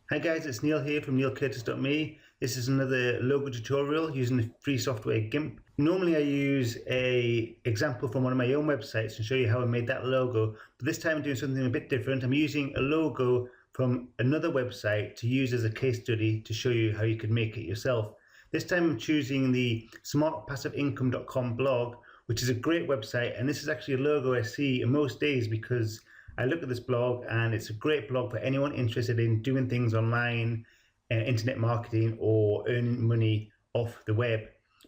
Hi guys, it's Neil here from neilcurtis.me. This is another logo tutorial using the free software GIMP. Normally I use an example from one of my own websites and show you how I made that logo, but this time I'm doing something a bit different. I'm using a logo from another website to use as a case study to show you how you could make it yourself. This time I'm choosing the smartpassiveincome.com blog, which is a great website, and this is actually a logo I see most days because I look at this blog and it's a great blog for anyone interested in doing things online, internet marketing, or earning money off the web.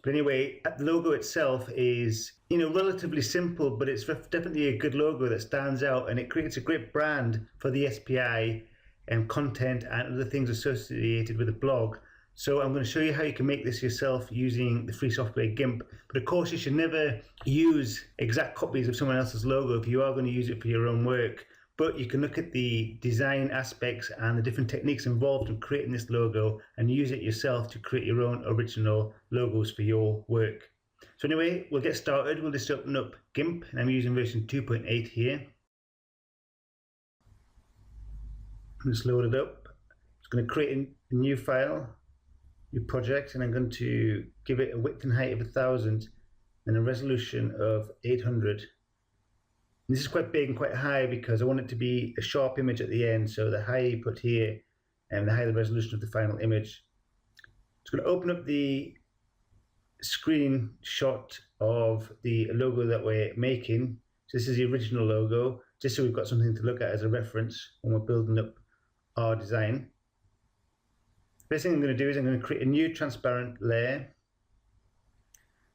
But anyway, the logo itself is, relatively simple, but it's definitely a good logo that stands out, and it creates a great brand for the SPI and content and other things associated with the blog. So I'm going to show you how you can make this yourself using the free software GIMP. But of course, you should never use exact copies of someone else's logo if you are going to use it for your own work. But you can look at the design aspects and the different techniques involved in creating this logo and use it yourself to create your own original logos for your work. So anyway, we'll get started. We'll just open up GIMP, and I'm using version 2.8 here. Just load it up. It's going to create a new file, new project, and I'm going to give it a width and height of 1000 and a resolution of 800. And this is quite big and quite high because I want it to be a sharp image at the end, so the higher you put here and the higher the resolution of the final image. It's going to open up the screenshot of the logo that we're making. So this is the original logo, just so we've got something to look at as a reference when we're building up our design. First thing I'm going to do is I'm going to create a new transparent layer,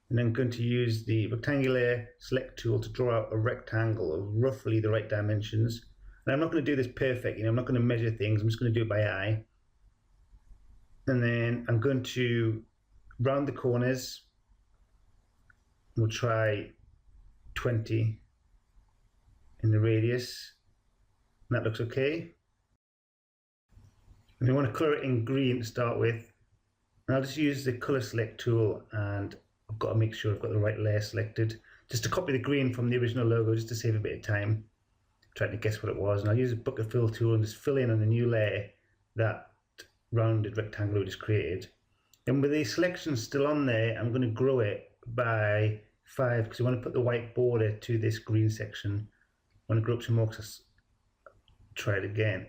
and I'm going to use the rectangular select tool to draw out a rectangle of roughly the right dimensions. And I'm not going to do this perfect, I'm not going to measure things, I'm just going to do it by eye. And then I'm going to round the corners. We'll try 20 in the radius, and that looks okay. And we want to color it in green to start with. And I'll just use the color select tool, and I've got to make sure I've got the right layer selected, just to copy the green from the original logo, just to save a bit of time trying to guess what it was. And I'll use the bucket fill tool and just fill in on a new layer that rounded rectangle we just created. And with the selection still on there, I'm going to grow it by 5 because I want to put the white border to this green section. I want to grow up some more because try it again.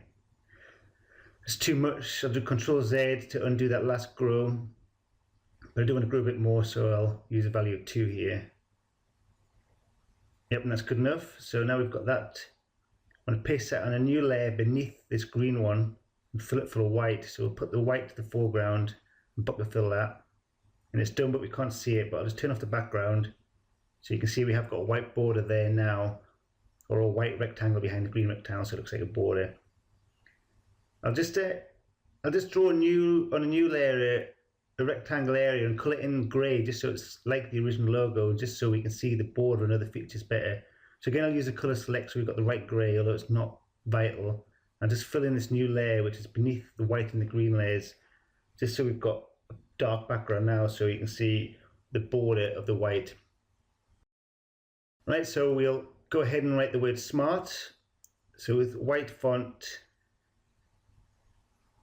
It's too much. I'll do Control Z to undo that last grow, but I do want to grow a bit more, so I'll use a value of 2 here. Yep, and that's good enough. So now we've got that. I'm going to paste that on a new layer beneath this green one and fill it full of white. So we'll put the white to the foreground and bucket fill that. And it's done, but we can't see it, but I'll just turn off the background. So you can see we have got a white border there now, or a white rectangle behind the green rectangle, so it looks like a border. I'll just draw on a new layer a rectangle area and colour it in grey, just so it's like the original logo, just so we can see the border and other features better. So again, I'll use the colour select so we've got the right grey, although it's not vital. I'll just fill in this new layer which is beneath the white and the green layers, just so we've got a dark background now, so you can see the border of the white. Right, so we'll go ahead and write the word smart. So with white font.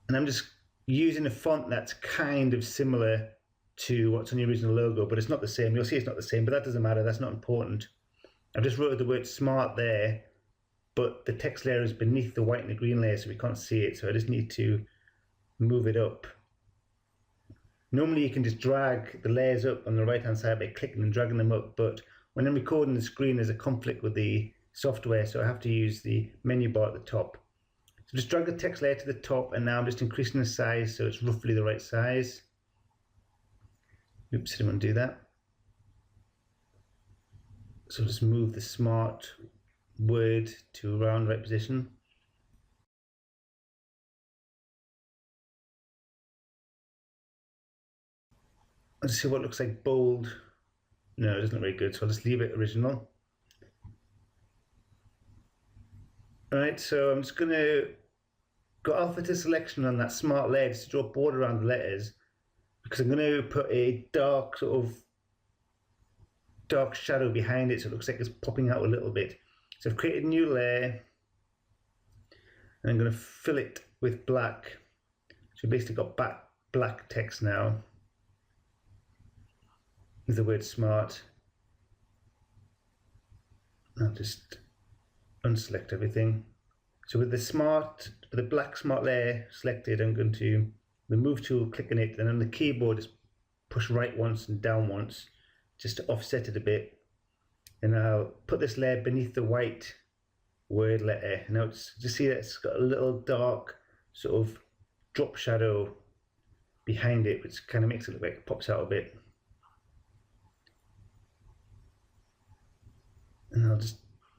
And I'm just using a font that's kind of similar to what's on the original logo, but it's not the same. You'll see it's not the same, but that doesn't matter. That's not important. I've just wrote the word smart there, but the text layer is beneath the white and the green layer, so we can't see it. So I just need to move it up. Normally you can just drag the layers up on the right-hand side by clicking and dragging them up, but when I'm recording the screen, there's a conflict with the software, so I have to use the menu bar at the top. So just drag the text layer to the top, and now I'm just increasing the size so it's roughly the right size. Oops, I didn't want to do that. So just move the smart word to around the right position. Let's see what looks like bold. No, it doesn't look very good, so I'll just leave it original. Alright, so I'm just going to go alpha to selection on that smart layer just to draw a border around the letters, because I'm going to put a dark shadow behind it so it looks like it's popping out a little bit. So I've created a new layer and I'm going to fill it with black. So we basically got black text now with the word smart. I'll just unselect everything. So with the black smart layer selected, I'm going to the move tool, click on it, and on the keyboard just push right once and down once, just to offset it a bit. And I'll put this layer beneath the white word letter. Now just see that it's got a little dark sort of drop shadow behind it, which kind of makes it look like it pops out a bit. And I'll just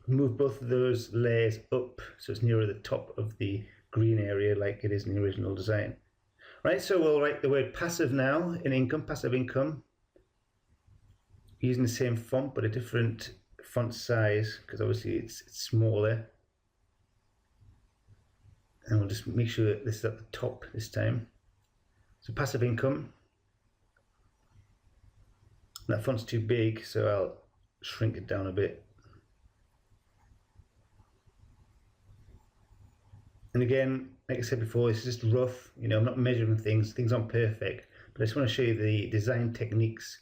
move both of those layers up so it's nearer the top of the green area like it is in the original design. Right, so we'll write the word passive now in income, passive income, using the same font but a different font size because obviously it's smaller. And we'll just make sure that this is at the top this time. So passive income. That font's too big, so I'll shrink it down a bit. And again, like I said before, it's just rough. You know, I'm not measuring things aren't perfect, but I just want to show you the design techniques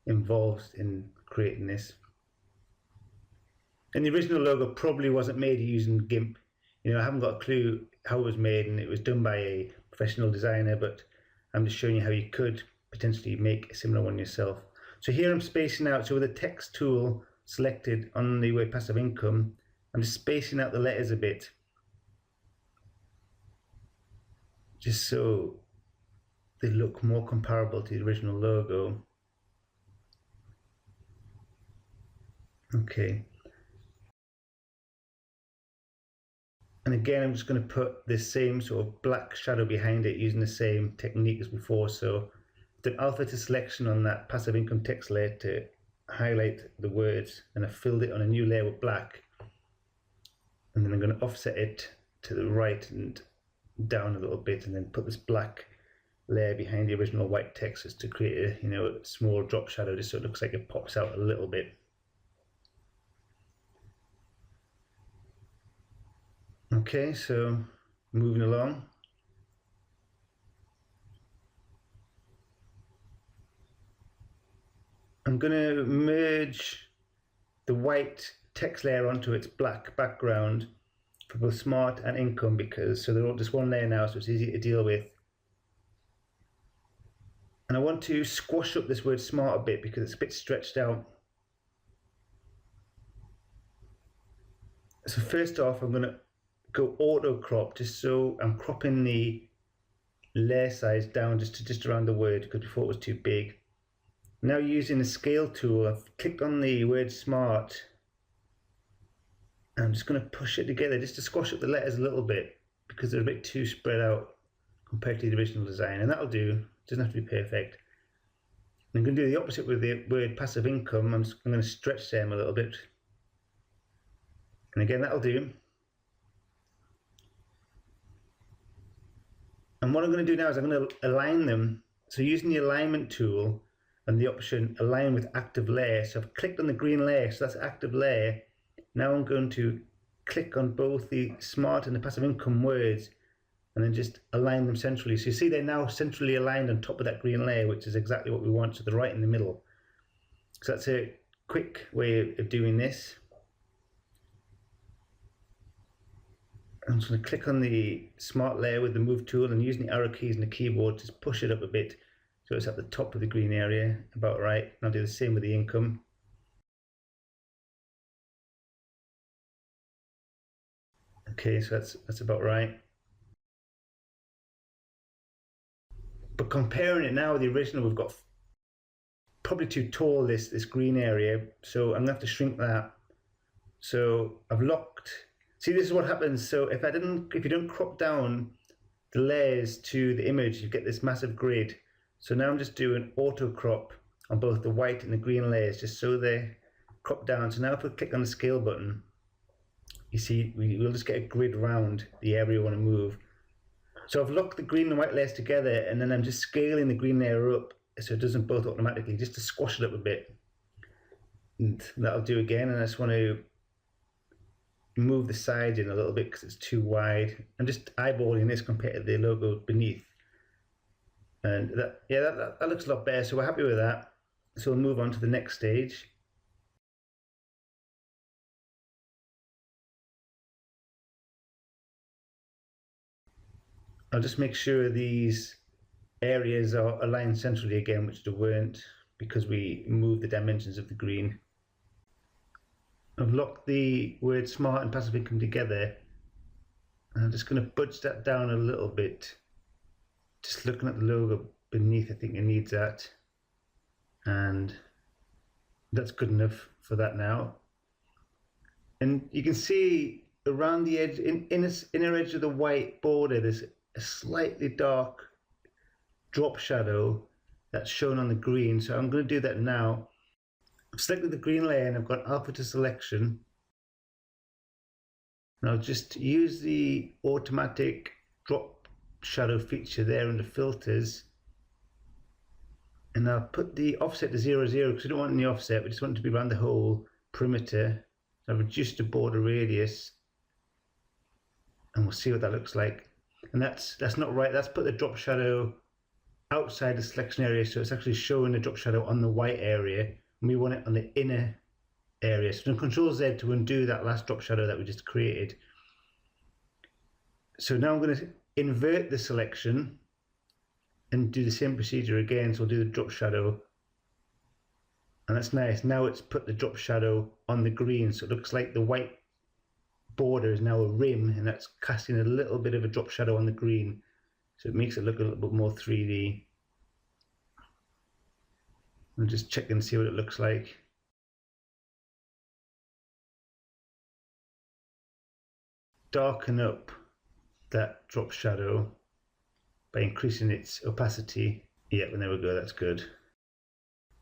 involved in creating this. And the original logo probably wasn't made using GIMP. You know, I haven't got a clue how it was made, and it was done by a professional designer, but I'm just showing you how you could potentially make a similar one yourself. So here I'm spacing out, so with the text tool selected on the word passive income, I'm just spacing out the letters a bit, just so they look more comparable to the original logo. Okay. And again, I'm just going to put this same sort of black shadow behind it using the same technique as before. So the alpha to selection on that passive income text layer to highlight the words, and I filled it on a new layer with black. And then I'm going to offset it to the right and down a little bit, and then put this black layer behind the original white text just to create a, you know, a small drop shadow, just so it looks like it pops out a little bit. Okay, so moving along. I'm going to merge the white text layer onto its black background for both smart and income, because so they're all just one layer now, so it's easy to deal with. And I want to squash up this word smart a bit because it's a bit stretched out. So first off, I'm going to go auto crop, just so I'm cropping the layer size down just around the word, because before it was too big. Now using the scale tool, I've clicked on the word smart. I'm just going to push it together just to squash up the letters a little bit because they're a bit too spread out compared to the original design, and that'll do. It doesn't have to be perfect. And I'm going to do the opposite with the word passive income. I'm going to stretch them a little bit, and again that'll do. And what I'm going to do now is I'm going to align them. So using the alignment tool and the option align with active layer. So I've clicked on the green layer, so that's active layer. Now I'm going to click on both the smart and the passive income words and then just align them centrally. So you see they're now centrally aligned on top of that green layer, which is exactly what we want. So they're right in the middle. So that's a quick way of doing this. I'm just going to click on the smart layer with the move tool and using the arrow keys and the keyboard, just push it up a bit so it's at the top of the green area, about right. And I'll do the same with the income. Okay, so that's about right. But comparing it now with the original, we've got probably too tall this green area, so I'm going to have to shrink that. So I've locked. See, this is what happens. So if you don't crop down the layers to the image, you get this massive grid. So now I'm just doing auto crop on both the white and the green layers, just so they're cropped down. So now if we click on the scale button, you see we'll just get a grid around the area we want to move. So I've locked the green and white layers together, and then I'm just scaling the green layer up so it doesn't both automatically, just to squash it up a bit. And that'll do again. And I just want to move the sides in a little bit because it's too wide. I'm just eyeballing this compared to the logo beneath. And that looks a lot better, so we're happy with that. So we'll move on to the next stage. I'll just make sure these areas are aligned centrally again, which they weren't because we moved the dimensions of the green. I've locked the word smart and passive income together, and I'm just going to budge that down a little bit. Just looking at the logo beneath, I think it needs that, and that's good enough for that now. And you can see around the edge, inner edge of the white border, there's a slightly dark drop shadow that's shown on the green. So I'm going to do that now. I've selected the green layer and I've got alpha to selection. And I'll just use the automatic drop shadow feature there under filters. And I'll put the offset to 0, 0 because we don't want any offset. We just want it to be around the whole perimeter. So I've reduced the border radius. And we'll see what that looks like. And that's not right. That's put the drop shadow outside the selection area, so it's actually showing the drop shadow on the white area, and we want it on the inner area. So Control Z to undo that last drop shadow that we just created. So now I'm going to invert the selection and do the same procedure again. So we'll do the drop shadow, and that's nice. Now it's put the drop shadow on the green, so it looks like the white border is now a rim, and that's casting a little bit of a drop shadow on the green. So it makes it look a little bit more 3D. I'll just check and see what it looks like. Darken up that drop shadow by increasing its opacity. Yep, and there we go, that's good.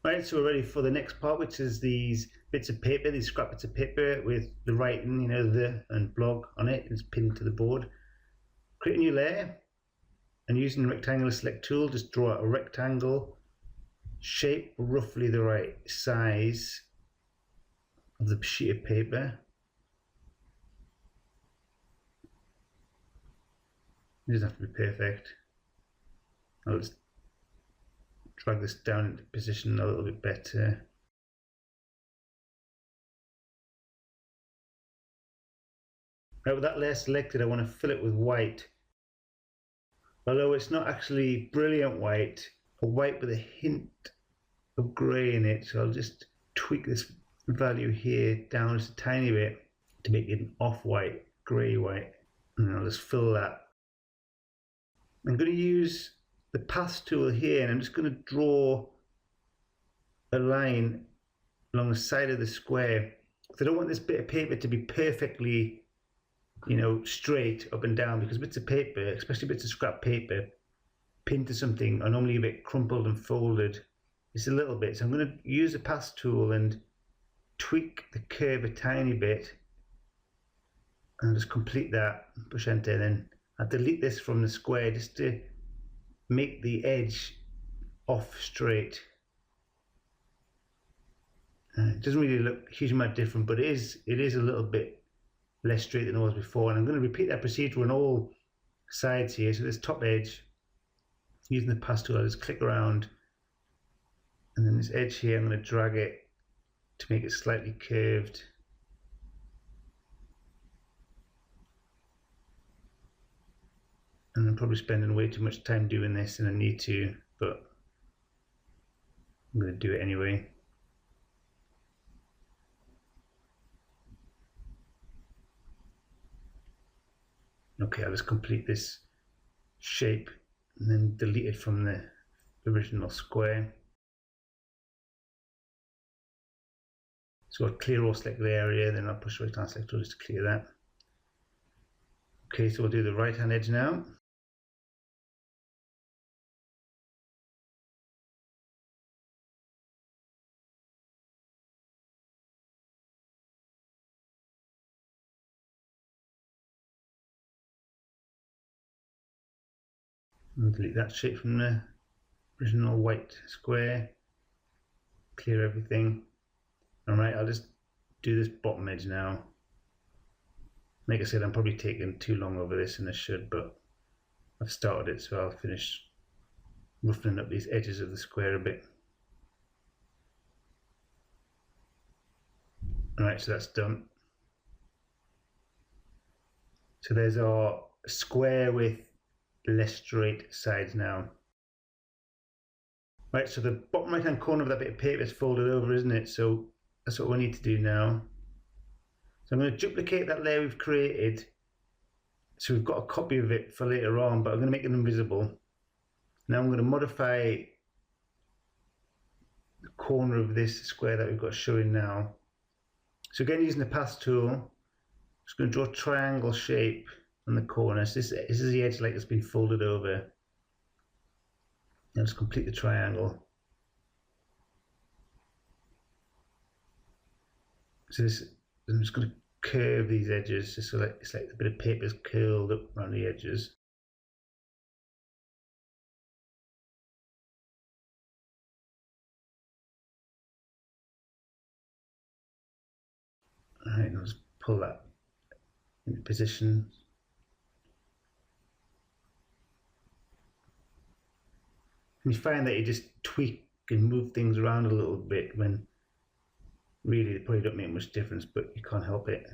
Right, so we're ready for the next part, which is these bits of paper, these scrap bits of paper with the writing, you know, the and blog on it. It's pinned to the board. Create a new layer. And using the rectangular select tool, just draw a rectangle, shape roughly the right size of the sheet of paper. It doesn't have to be perfect. I'll just drag this down into position a little bit better. Right, with that layer selected, I want to fill it with white. Although it's not actually brilliant white, a white with a hint of grey in it. So I'll just tweak this value here down just a tiny bit to make it an off-white, grey white. And I'll just fill that. I'm going to use the path tool here, and I'm just going to draw a line along the side of the square. Because I don't want this bit of paper to be perfectly, you know, straight up and down, because bits of paper, especially bits of scrap paper, pinned to something are normally a bit crumpled and folded. It's a little bit. So I'm going to use the path tool and tweak the curve a tiny bit, and just complete that. Push enter, and then I'll delete this from the square just to make the edge off straight. It doesn't really look a huge amount different, but it is a little bit less straight than it was before. And I'm going to repeat that procedure on all sides here. So this top edge, using the path tool, I'll just click around, and then this edge here, I'm going to drag it to make it slightly curved. And I'm probably spending way too much time doing this than I need to, but I'm going to do it anyway. Okay, I'll just complete this shape and then delete it from the original square. So I'll clear all selected area, then I'll push right hand select tool just to clear that. Okay, so we'll do the right hand edge now. And delete that shape from the original white square. Clear everything. Alright, I'll just do this bottom edge now. Like I said, I'm probably taking too long over this than I should, but I've started it, so I'll finish roughening up these edges of the square a bit. Alright, so that's done. So there's our square with less straight sides now. Right, so the bottom right hand corner of that bit of paper is folded over, isn't it? So that's what we need to do now. So I'm going to duplicate that layer we've created. So we've got a copy of it for later on, but I'm going to make it invisible. Now I'm going to modify the corner of this square that we've got showing now. So again, using the path tool, I'm just going to draw a triangle shape on the corner. So this is the edge like it's been folded over. Now just complete the triangle. So this, I'm just going to curve these edges just so that it's like a bit of paper is curled up around the edges. Alright, I'll just pull that into position. And you find that you just tweak and move things around a little bit when really they probably don't make much difference, but you can't help it.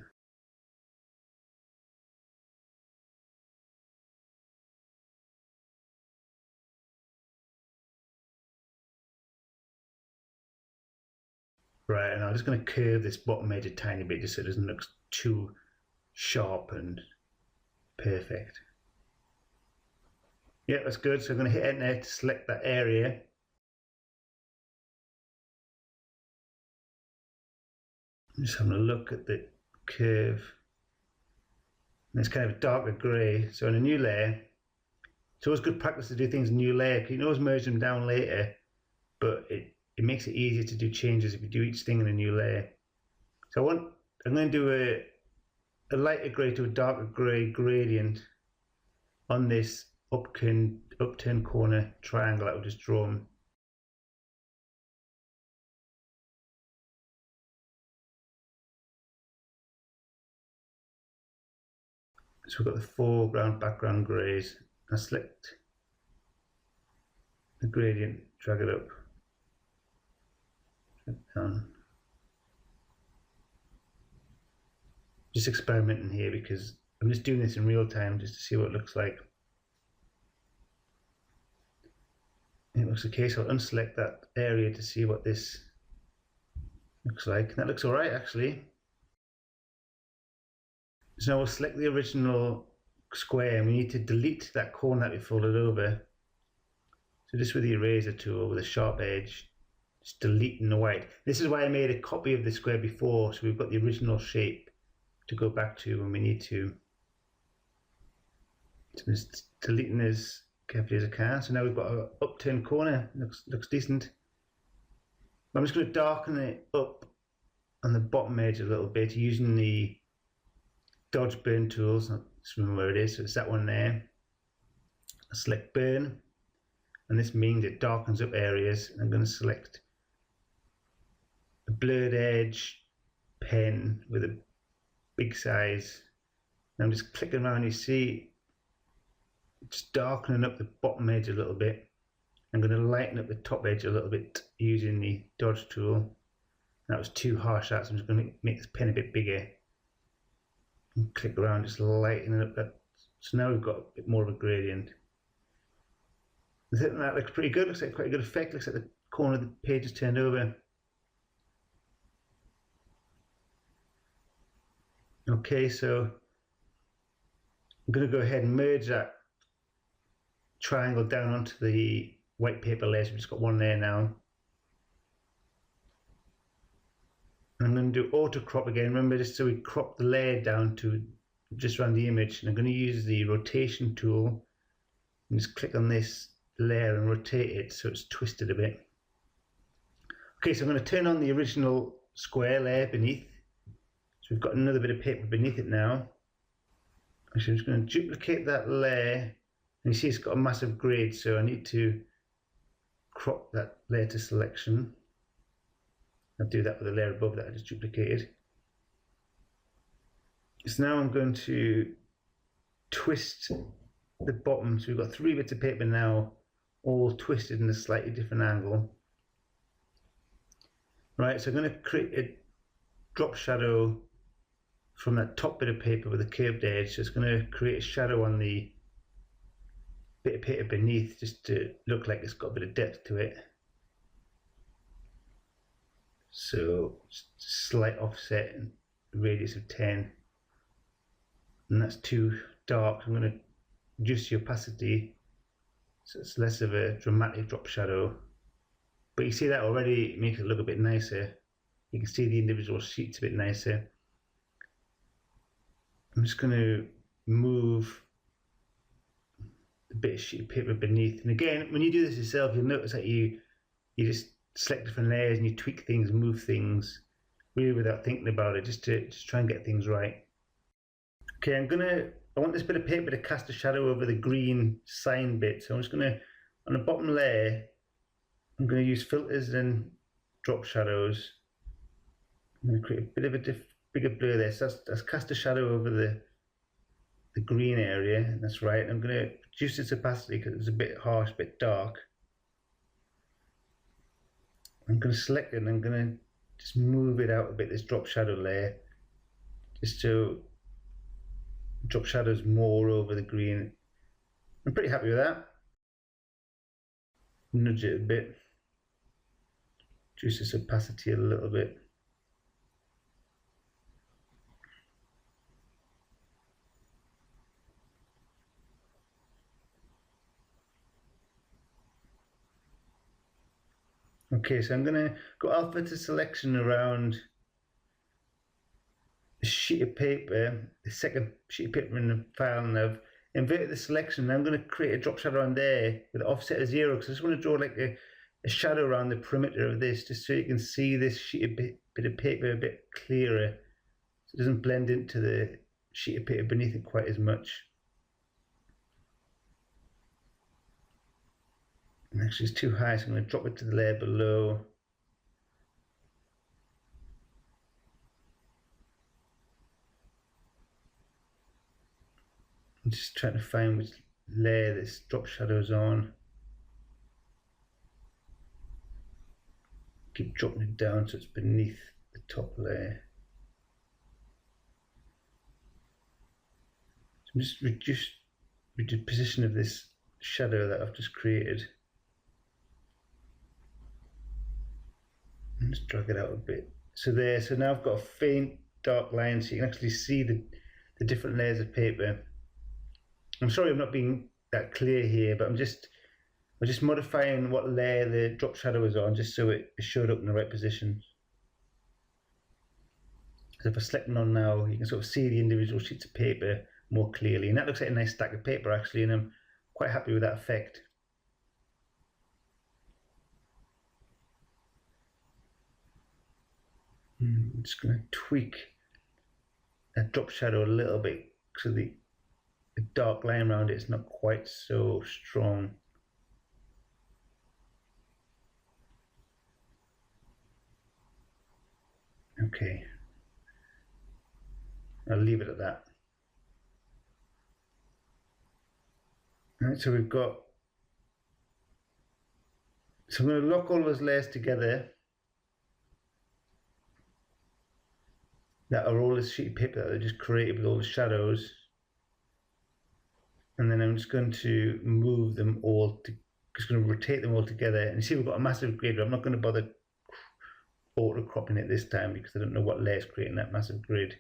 Right, and I'm just going to curve this bottom edge a tiny bit just so it doesn't look too sharp and perfect. Yeah, that's good. So I'm going to hit enter to select that area. I'm just having a look at the curve. And it's kind of a darker grey. So in a new layer, it's always good practice to do things in a new layer. You can always merge them down later, but it makes it easier to do changes if you do each thing in a new layer. So I'm going to do a lighter grey to a darker grey gradient on this upturned corner triangle that we've just drawn. So we've got the foreground, background greys. I select the gradient, drag it up, drag it down. Just experimenting here because I'm just doing this in real time just to see what it looks like. It looks okay, so I'll unselect that area to see what this looks like. That looks alright actually. So now we'll select the original square and we need to delete that corner that we folded over. So just with the eraser tool with a sharp edge, just deleting the white. This is why I made a copy of the square before, so we've got the original shape to go back to when we need to. So just deleting as carefully as I can. So now we've got an upturned corner. Looks decent. I'm just going to darken it up on the bottom edge a little bit using the dodge burn tools. I'll just remember where it is. So it's that one there. I select burn, and this means it darkens up areas. I'm going to select a blurred edge pen with a big size. And I'm just clicking around. You see, just darkening up the bottom edge a little bit. I'm going to lighten up the top edge a little bit using the dodge tool. That was too harsh, so I'm just going to make this pen a bit bigger. And click around, just lightening up that. So now we've got a bit more of a gradient. I think that looks pretty good. Looks like quite a good effect. Looks like the corner of the page is turned over. Okay, so I'm going to go ahead and merge that triangle down onto the white paper layer. So we've just got one there now. And I'm going to do auto crop again. Remember, just so we crop the layer down to just around the image. And I'm going to use the rotation tool and just click on this layer and rotate it so it's twisted a bit. Okay, so I'm going to turn on the original square layer beneath. So we've got another bit of paper beneath it now. Actually, I'm just going to duplicate that layer. And you see it's got a massive grade, so I need to crop that layer to selection. I'll do that with the layer above that I just duplicated. So now I'm going to twist the bottom. So we've got 3 bits of paper now all twisted in a slightly different angle. Right, so I'm going to create a drop shadow from that top bit of paper with a curved edge. So it's going to create a shadow on the bit of paper beneath just to look like it's got a bit of depth to it. So slight offset and radius of 10. And that's too dark. I'm going to reduce the opacity so it's less of a dramatic drop shadow. But you see that already makes it look a bit nicer. You can see the individual sheets a bit nicer. I'm just going to move the bit of sheet of paper beneath. And again, when you do this yourself, you'll notice that you just select different layers and you tweak things, move things, really without thinking about it, just to try and get things right. Okay, I want this bit of paper to cast a shadow over the green sign bit. So I'm just gonna, on the bottom layer, I'm gonna use filters and drop shadows. I'm gonna create a bit of a bigger blur there. So that's cast a shadow over the green area. That's right. I'm gonna reduce its opacity because it's a bit harsh, a bit dark. I'm gonna select it and I'm gonna just move it out a bit, this drop shadow layer, just to drop shadows more over the green. I'm pretty happy with that. Nudge it a bit, reduce its opacity a little bit. Okay, so I'm gonna go alpha to selection around the sheet of paper, the second sheet of paper in the file, and I've inverted the selection. And I'm going to create a drop shadow on there with the offset of 0 because I just want to draw like a shadow around the perimeter of this, just so you can see this sheet of bit of paper a bit clearer, so it doesn't blend into the sheet of paper beneath it quite as much. And actually it's too high, so I'm going to drop it to the layer below. I'm just trying to find which layer this drop shadow is on. Keep dropping it down so it's beneath the top layer. So I'm just reduce the position of this shadow that I've just created. And just drag it out a bit. So there, so now I've got a faint dark line so you can actually see the different layers of paper. I'm sorry I'm not being that clear here, but I'm just modifying what layer the drop shadow is on just so it showed up in the right position. So if I select none now, you can sort of see the individual sheets of paper more clearly. And that looks like a nice stack of paper actually, and I'm quite happy with that effect. I'm just going to tweak that drop shadow a little bit so the dark line around it is not quite so strong. Okay, I'll leave it at that. All right, so we've got, so I'm going to lock all those layers together that are all this sheet of paper that I just created with all the shadows. And then I'm just going to move them all, just going to rotate them all together. And you see we've got a massive grid. I'm not going to bother auto cropping it this time because I don't know what layer is creating that massive grid.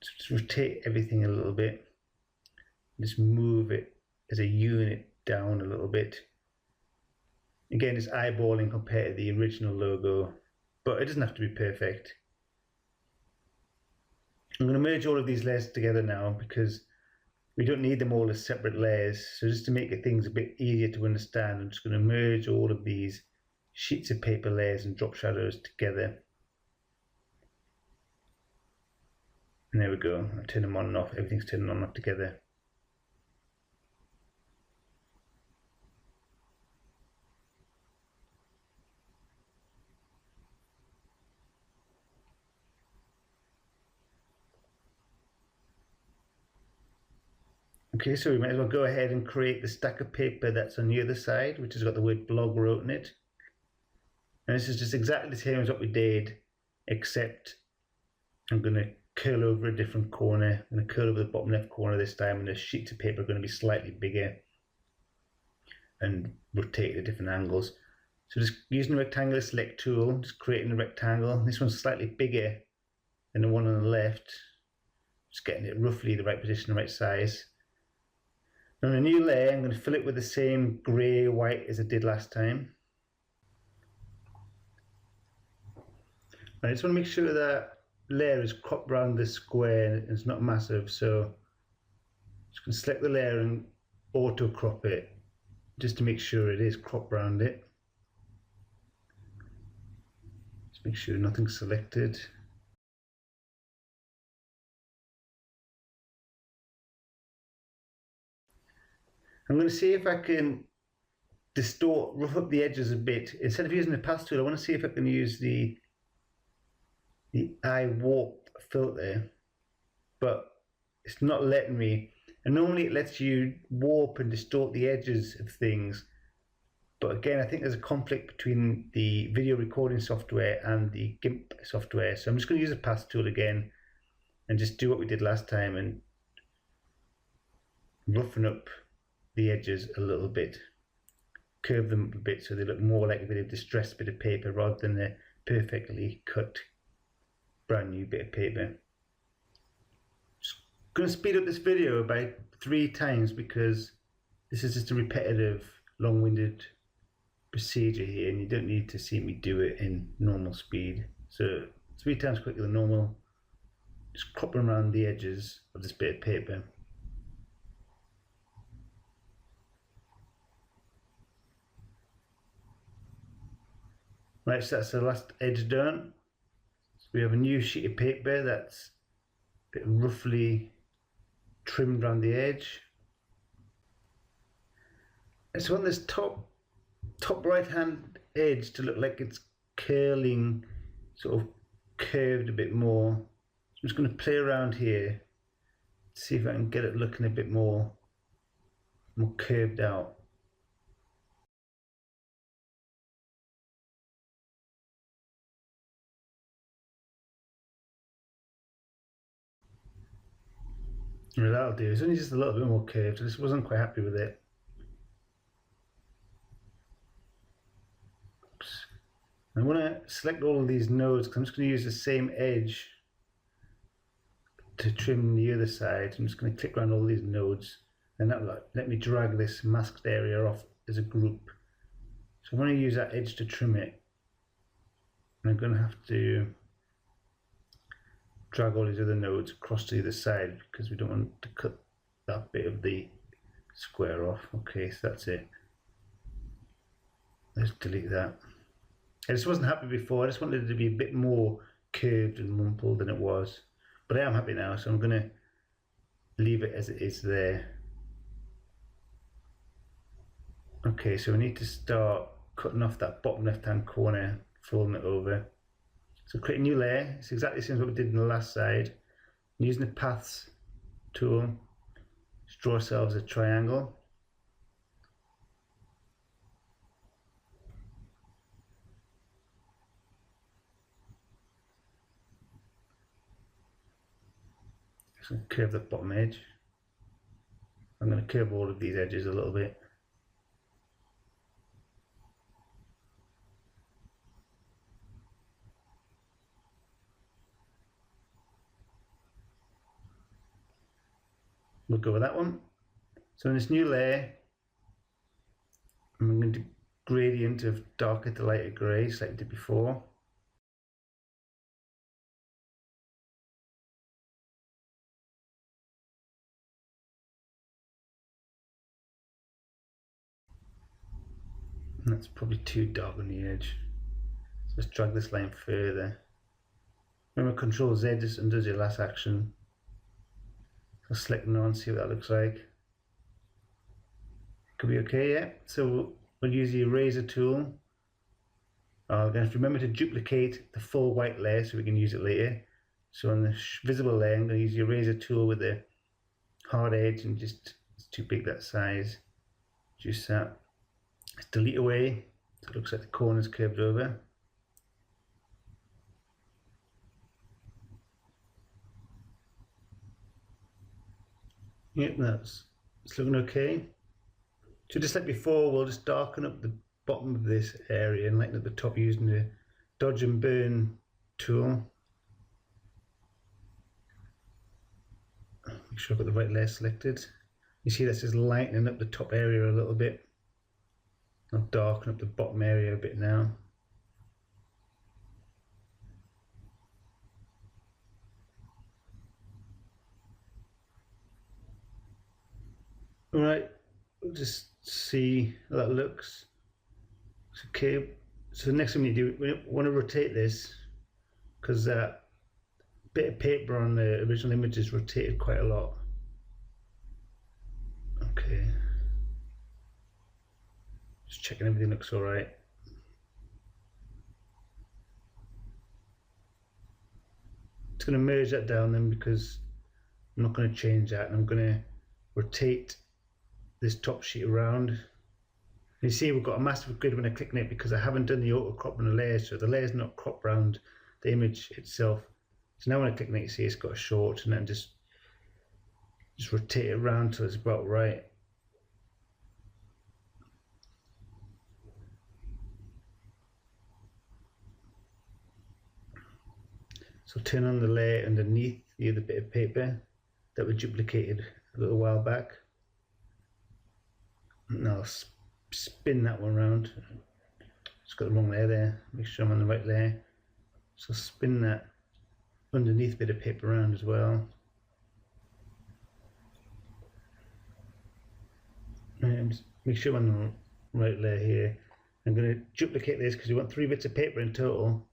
Just rotate everything a little bit. Just move it as a unit down a little bit. Again, it's eyeballing compared to the original logo, but it doesn't have to be perfect. I'm going to merge all of these layers together now because we don't need them all as separate layers. So just to make things a bit easier to understand, I'm just going to merge all of these sheets of paper layers and drop shadows together. And there we go. I turn them on and off. Everything's turned on and off together. Okay, so we might as well go ahead and create the stack of paper that's on the other side, which has got the word blog wrote in it. And this is just exactly the same as what we did, except I'm going to curl over a different corner. I'm going to curl over the bottom left corner this time, and the sheets of paper are going to be slightly bigger and rotate at different angles. So just using the rectangular select tool, just creating a rectangle. This one's slightly bigger than the one on the left. Just getting it roughly the right position, the right size. On a new layer, I'm going to fill it with the same grey white as I did last time. I just want to make sure that layer is cropped around the square and it's not massive, so I'm just going to select the layer and auto crop it just to make sure it is cropped around it. Just make sure nothing's selected. I'm going to see if I can rough up the edges a bit. Instead of using the path tool, I want to see if I can use the eye warp filter, but it's not letting me. And normally it lets you warp and distort the edges of things, but again I think there's a conflict between the video recording software and the GIMP software, so I'm just going to use the path tool again and just do what we did last time and roughen up the edges a little bit, curve them up a bit so they look more like a bit of distressed bit of paper rather than a perfectly cut brand new bit of paper. Just going to speed up this video by 3 times because this is just a repetitive, long-winded procedure here, and you don't need to see me do it in normal speed. So 3 times quicker than normal, just cropping around the edges of this bit of paper. Right, so that's the last edge done. So we have a new sheet of paper that's a bit roughly trimmed around the edge. And so on this top right hand edge to look like it's curling, sort of curved a bit more. So I'm just going to play around here, see if I can get it looking a bit more curved out. Well, that'll do. It's only just a little bit more curved. I just wasn't quite happy with it. Oops. I want to select all of these nodes because I'm just going to use the same edge to trim the other side. I'm just going to click around all these nodes, and that will let me drag this masked area off as a group. So I'm going to use that edge to trim it. And I'm going to have to drag all these other nodes across to the other side because we don't want to cut that bit of the square off. Okay, so that's it. Let's delete that. I just wasn't happy before. I just wanted it to be a bit more curved and rumpled than it was. But I am happy now, so I'm going to leave it as it is there. Okay, so we need to start cutting off that bottom left hand corner, folding it over. So create a new layer. It's exactly the same as what we did in the last side. Using the paths tool, just draw ourselves a triangle. Just curve the bottom edge. I'm going to curve all of these edges a little bit. We'll go with that one. So in this new layer, I'm going to do gradient of darker to lighter grey, just like I did before. And that's probably too dark on the edge. So let's drag this line further. Remember, Control Z just undoes your last action. So select none, see what that looks like. Could be okay, yeah. So we'll use the eraser tool. We're going to have to remember to duplicate the full white layer so we can use it later. So on the visible layer, I'm going to use the eraser tool with the hard edge and just It's too big that size. Just that. Let's delete away. So it looks like the corner's curved over. Yep, it's looking okay. So just like before, we'll just darken up the bottom of this area and lighten up the top using the dodge and burn tool. Make sure I've got the right layer selected. You see that's just lightening up the top area a little bit. I'll darken up the bottom area a bit now. Alright, we'll just see how that looks. Okay, so the next thing we do, we want to rotate this because that bit of paper on the original image is rotated quite a lot. Okay, just checking everything looks all right. Just going to merge that down then because I'm not going to change that, and I'm going to rotate this top sheet around. You see we've got a massive grid when I click on it because I haven't done the auto crop on the layers, so the layer's not cropped around the image itself. So now when I click on it, you see it's got a short, and then just rotate it around till it's about right. So turn on the layer underneath the other bit of paper that we duplicated a little while back. And I'll spin that one around. It's got the wrong layer there. Make sure I'm on the right layer. So spin that underneath bit of paper around as well. And just make sure I'm on the right layer here. I'm going to duplicate this because we want 3 bits of paper in total.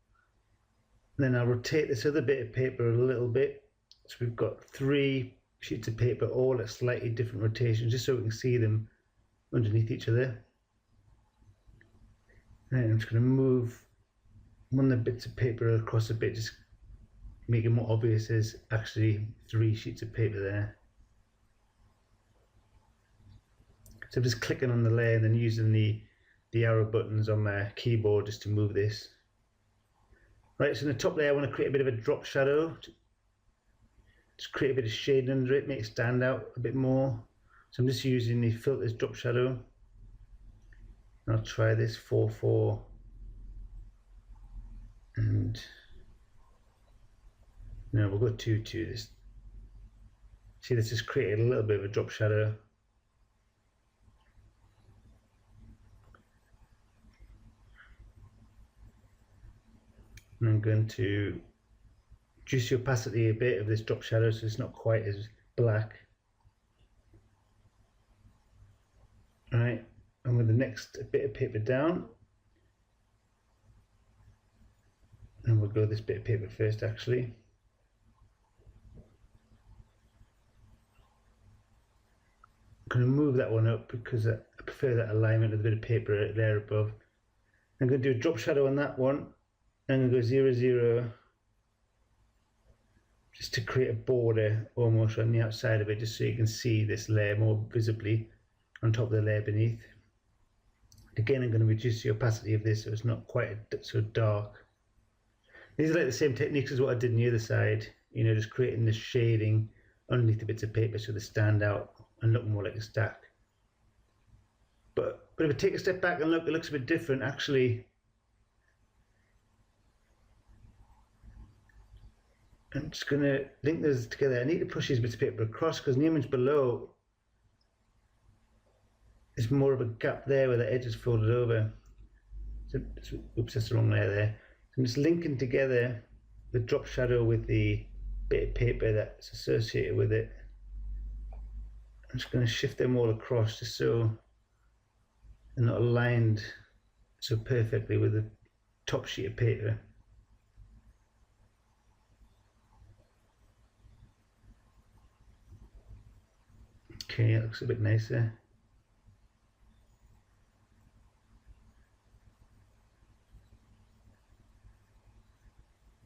And then I'll rotate this other bit of paper a little bit. So we've got 3 sheets of paper all at slightly different rotations, just so we can see them underneath each other. And I'm just going to move one of the bits of paper across a bit, just make it more obvious there's actually 3 sheets of paper there. So I'm just clicking on the layer and then using the arrow buttons on my keyboard just to move this. Right, so in the top layer I want to create a bit of a drop shadow. Just create a bit of shade under it, make it stand out a bit more. So I'm just using the filters drop shadow. I'll try this 4-4 and no, we'll go 2-2. This, see, this has created a little bit of a drop shadow. And I'm going to reduce the opacity a bit of this drop shadow so it's not quite as black. Alright, and with the next bit of paper down, and we'll go this bit of paper first actually. I'm going to move that one up because I prefer that alignment of the bit of paper there above. I'm going to do a drop shadow on that one. I'm going to go 0, 0, just to create a border almost on the outside of it, just so you can see this layer more visibly on top of the layer beneath. Again, I'm going to reduce the opacity of this so it's not quite so dark. These are like the same techniques as what I did on the other side, you know, just creating this shading underneath the bits of paper so they stand out and look more like a stack. But if I take a step back and look, it looks a bit different actually. I'm just going to link those together. I need to push these bits of paper across because in the image below there's more of a gap there where the edge is folded over. So, oops, that's the wrong layer there. So I'm just linking together the drop shadow with the bit of paper that's associated with it. I'm just going to shift them all across just so they're not aligned so perfectly with the top sheet of paper. Okay, that looks a bit nicer.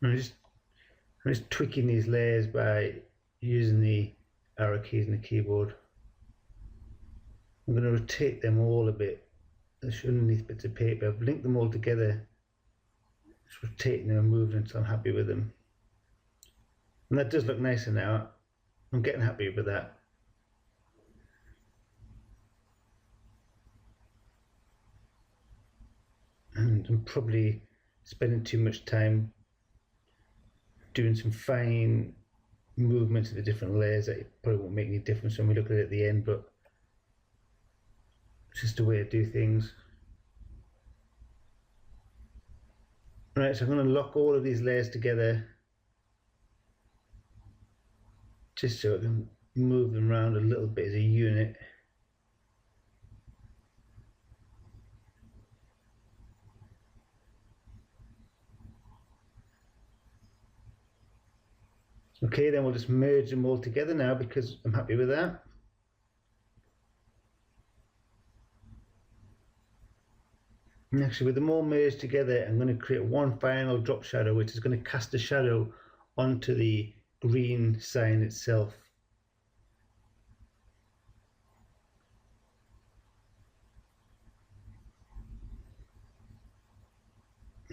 I'm just tweaking these layers by using the arrow keys in the keyboard. I'm going to rotate them all a bit. There's underneath bits of paper. I've linked them all together. Just rotating them and moving until I'm happy with them. And that does look nicer now. I'm getting happy with that. And I'm probably spending too much time doing some fine movements of the different layers that probably won't make any difference when we look at it at the end, but it's just a way to do things. Right, so I'm going to lock all of these layers together just so I can move them around a little bit as a unit. Okay, then we'll just merge them all together now because I'm happy with that. And actually, with them all merged together, I'm going to create one final drop shadow, which is going to cast a shadow onto the green sign itself.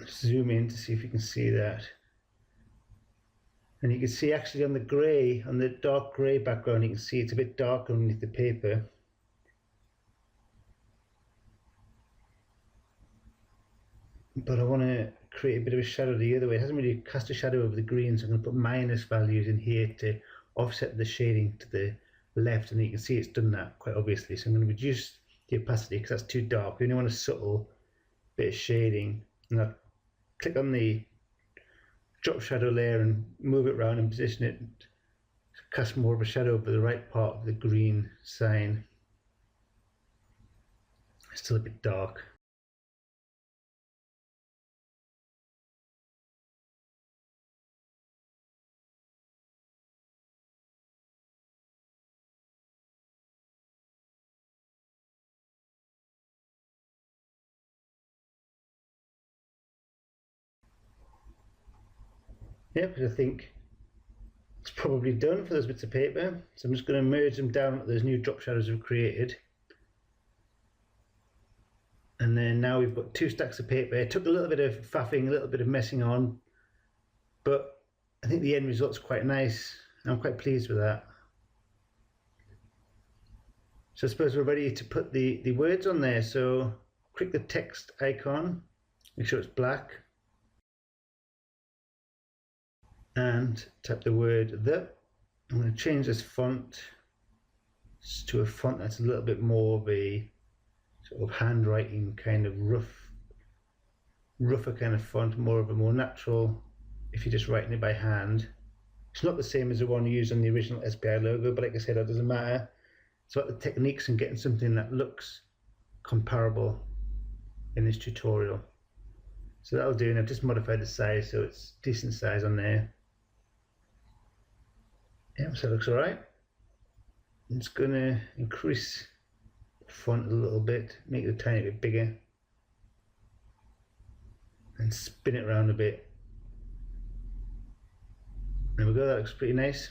Zoom in to see if you can see that. And you can see actually on the grey, on the dark grey background, you can see it's a bit darker underneath the paper. But I want to create a bit of a shadow the other way. It hasn't really cast a shadow over the green, so I'm going to put minus values in here to offset the shading to the left, and you can see it's done that quite obviously. So I'm going to reduce the opacity because that's too dark. We only want a subtle bit of shading, and I'll click on the drop shadow layer and move it around and position it to cast more of a shadow over the right part of the green sign. It's still a bit dark. Yeah, because I think it's probably done for those bits of paper. So I'm just going to merge them down at those new drop shadows we've created. And then now we've got two stacks of paper. It took a little bit of faffing, a little bit of messing on, but I think the end result's quite nice. I'm quite pleased with that. So I suppose we're ready to put the words on there. So click the text icon, make sure it's black, and type the word the. I'm going to change this font to a font that's a little bit more of a sort of handwriting kind of rougher kind of font, more of a more natural if you're just writing it by hand. It's not the same as the one used on the original SBI logo, but like I said, that doesn't matter. It's about the techniques and getting something that looks comparable in this tutorial. So that'll do, and I've just modified the size so it's decent size on there. Yeah, so it looks alright. I'm just going to increase the font a little bit, make it a tiny bit bigger, and spin it around a bit. There we go, that looks pretty nice.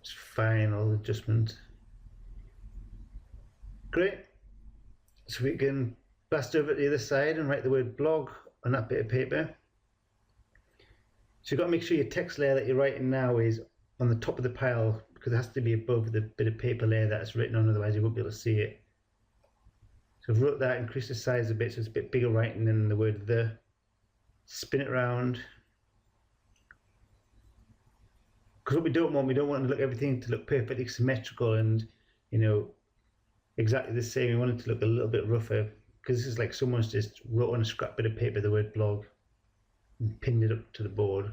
Just final adjustment. Great. So we can blast over to the other side and write the word blog on that bit of paper. So you've got to make sure your text layer that you're writing now is on the top of the pile, because it has to be above the bit of paper layer that it's written on, otherwise you won't be able to see it. So I've wrote that, increase the size a bit so it's a bit bigger writing than the word the. Spin it around. Because what we don't want to look everything to look perfectly symmetrical and, you know, exactly the same. We want it to look a little bit rougher, because this is like someone's just wrote on a scrap bit of paper the word blog and pinned it up to the board.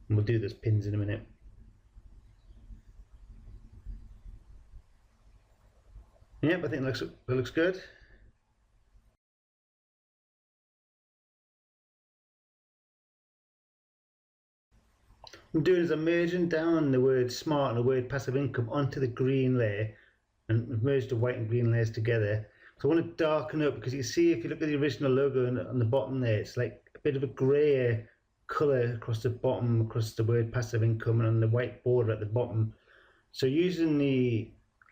And we'll do those pins in a minute. Yep, I think that looks good. What I'm doing is I'm merging down the word smart and the word passive income onto the green layer, and merge the white and green layers together. So I want to darken up, because you see if you look at the original logo on the bottom there, it's like a bit of a grayer colour across the bottom, across the word passive income, and on the white border at the bottom. So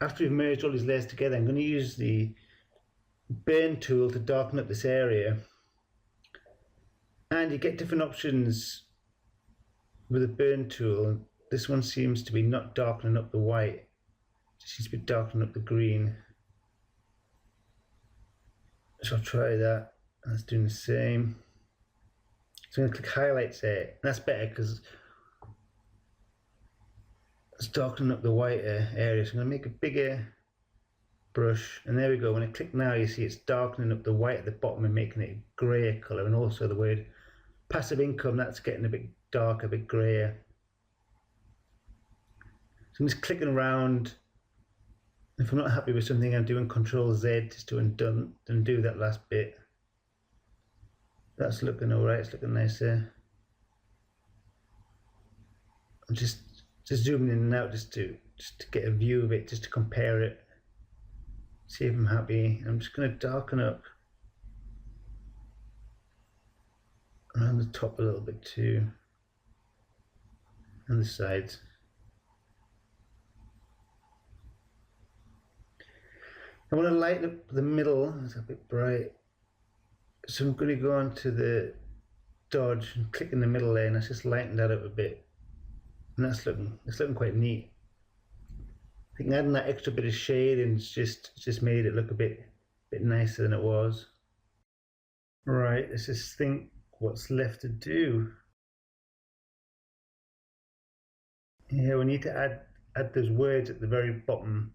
after we've merged all these layers together, I'm going to use the burn tool to darken up this area. And you get different options with the burn tool. This one seems to be not darkening up the white, it seems to be darkening up the green. So I'll try that. That's doing the same. So I'm going to click highlights there. And that's better because it's darkening up the whiter area. So I'm going to make a bigger brush, and there we go. When I click now, you see it's darkening up the white at the bottom and making it a grey colour. And also the word passive income, that's getting a bit darker, a bit greyer. So I'm just clicking around. If I'm not happy with something, I'm doing Control Z just to undo that last bit. That's looking alright, it's looking nice there. I'm just zooming in and out just to get a view of it, just to compare it. See if I'm happy. I'm just going to darken up around the top a little bit too, and the sides. I want to lighten up the middle, it's a bit bright. So I'm going to go on to the dodge and click in the middle there, and let's just lighten that up a bit. And it's looking quite neat. I think adding that extra bit of shading just made it look a bit nicer than it was. Right, let's just think what's left to do. Yeah, we need to add those words at the very bottom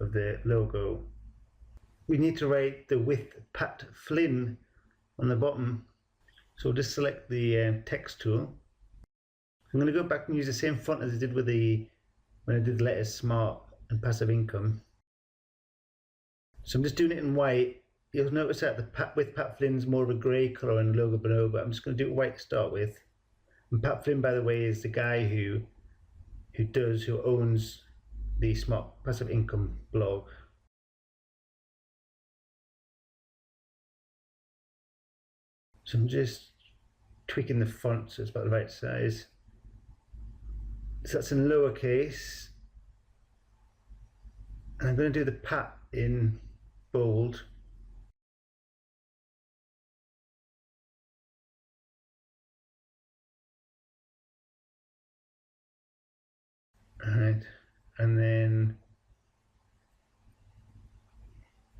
of the logo. We need to write the with Pat Flynn on the bottom. So we'll just select the text tool. I'm going to go back and use the same font as I did with when I did the letters smart and passive income. So I'm just doing it in white. You'll notice that the with Pat Flynn's more of a grey colour in the logo below, but I'm just going to do it white to start with. And Pat Flynn, by the way, is the guy who owns the Smart Passive Income blog. So I'm just tweaking the font so it's about the right size. So that's in lowercase. And I'm going to do the Pat in bold. Alright, and then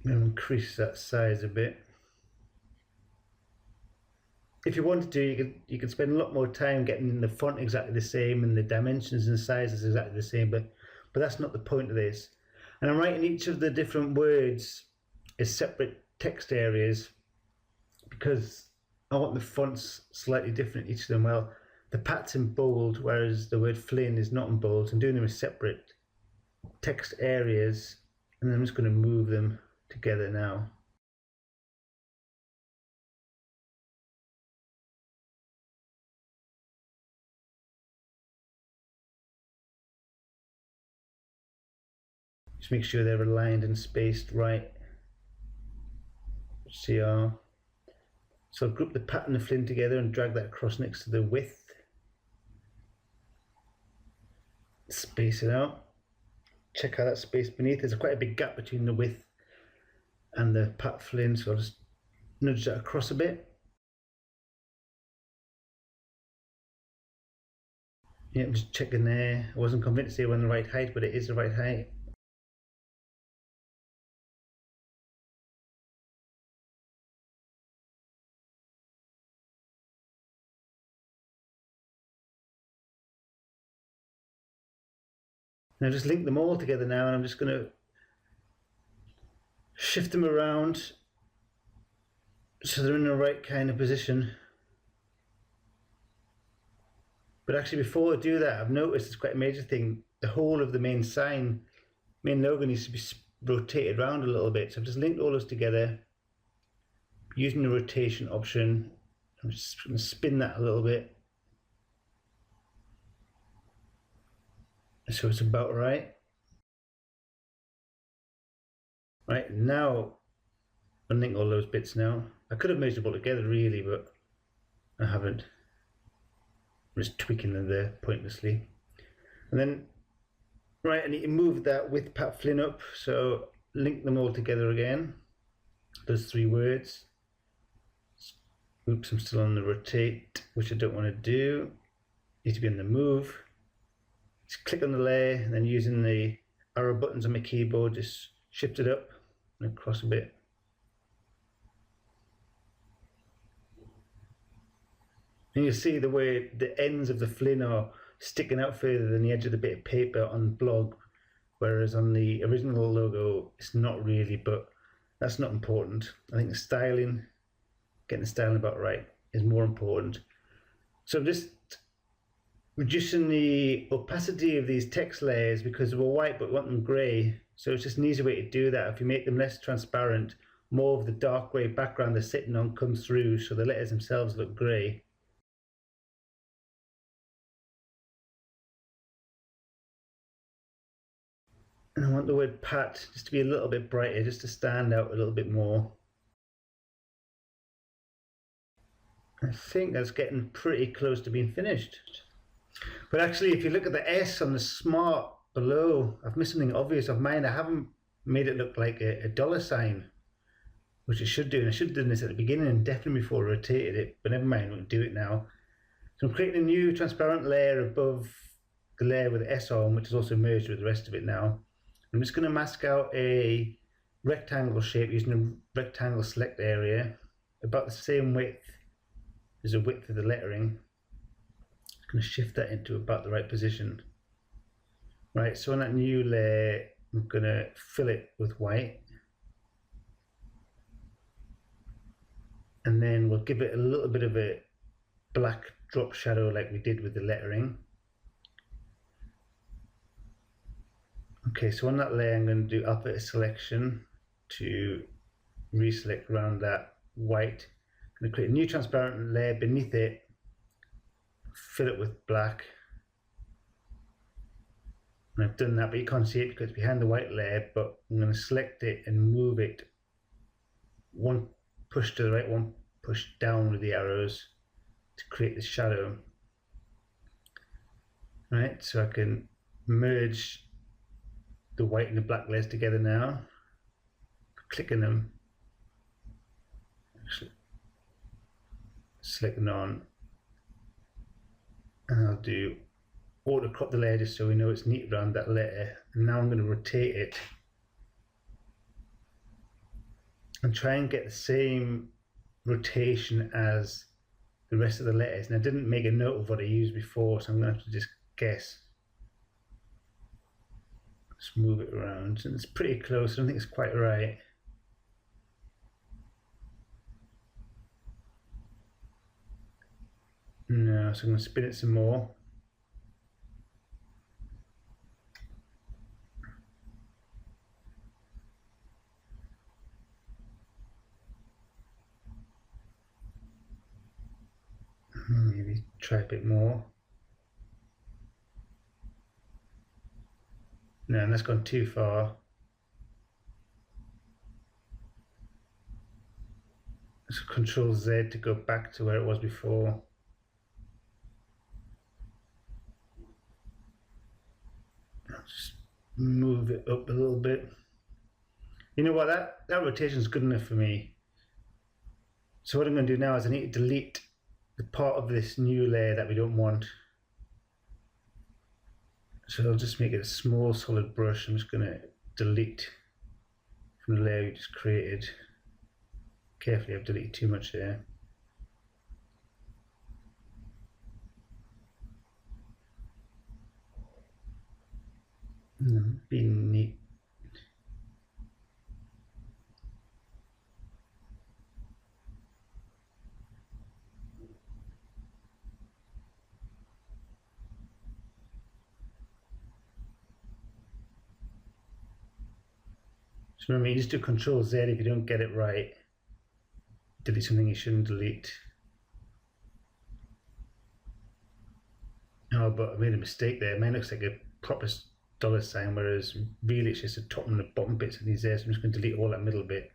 I'm going to increase that size a bit. If you wanted to, you could spend a lot more time getting the font exactly the same and the dimensions and sizes exactly the same, but that's not the point of this. And I'm writing each of the different words as separate text areas because I want the fonts slightly different, each of them. Well, the Pat's in bold, whereas the word Flynn is not in bold. So I'm doing them as separate text areas, and then I'm just going to move them together now. Just make sure they're aligned and spaced right. CR. So I'll group the Pat and the Flynn together and drag that across next to the width. Space it out. Check how that's spaced beneath. There's quite a big gap between the width and the Pat Flynn, so I'll just nudge that across a bit. Yeah, I'm just checking there. I wasn't convinced they were in the right height, but it is the right height. Now just link them all together now, and I'm just going to shift them around so they're in the right kind of position. But actually, before I do that, I've noticed it's quite a major thing. The whole of the main logo needs to be rotated around a little bit. So I've just linked all those together using the rotation option. I'm just going to spin that a little bit. So it's about right. Right, now unlink all those bits now. I could have merged them all together really, but I haven't. I'm just tweaking them there pointlessly. And then Right, I need to move that with Pat Flynn up, so link them all together again. Those three words. Oops, I'm still on the rotate, which I don't want to do. Need to be on the move. Just click on the layer, and then using the arrow buttons on my keyboard, just shift it up and across a bit. And you see the way the ends of the Flynn are sticking out further than the edge of the bit of paper on the blog, whereas on the original logo it's not really, but that's not important. I think the styling, getting the styling about right, is more important. So just reducing the opacity of these text layers because they were white but we want them grey, so it's just an easy way to do that. If you make them less transparent, more of the dark grey background they're sitting on comes through, so the letters themselves look grey. And I want the word Pat just to be a little bit brighter, just to stand out a little bit more. I think that's getting pretty close to being finished. But actually, if you look at the S on the smart below, I've missed something obvious of mine. I haven't made it look like a dollar sign, which it should do. And I should have done this at the beginning and definitely before I rotated it, but never mind, we'll do it now. So I'm creating a new transparent layer above the layer with the S on, which is also merged with the rest of it now. I'm just going to mask out a rectangle shape using a rectangle select area, about the same width as the width of the lettering. I'm going to shift that into about the right position. Right, so on that new layer, I'm going to fill it with white. And then we'll give it a little bit of a black drop shadow like we did with the lettering. Okay, so on that layer I'm going to do alpha selection to reselect around that white. I'm going to create a new transparent layer beneath it, fill it with black. And I've done that, but you can't see it because it's behind the white layer, but I'm going to select it and move it. One push to the right, one push down with the arrows to create the shadow. Right, so I can merge the white and the black layers together now. Clicking them, actually selecting on, and I'll do auto crop the layer just so we know it's neat around that layer. And now I'm going to rotate it and try and get the same rotation as the rest of the letters. And I didn't make a note of what I used before, so I'm going to have to just guess. Let's move it around, and it's pretty close. I don't think it's quite right. No, so I'm going to spin it some more. Maybe try a bit more. No, and that's gone too far. So Control Z to go back to where it was before. I'll just move it up a little bit. You know what, that rotation is good enough for me. So what I'm going to do now is I need to delete the part of this new layer that we don't want. So I'll just make it a small solid brush. I'm just going to delete from the layer we just created. Carefully, I've deleted too much there. Be neat. So remember, you just do Control Z if you don't get it right. Delete something you shouldn't delete. Oh, but I made a mistake there. Mine looks like a proper dollar sign, whereas really it's just the top and the bottom bits of these there. So I'm just going to delete all that middle bit.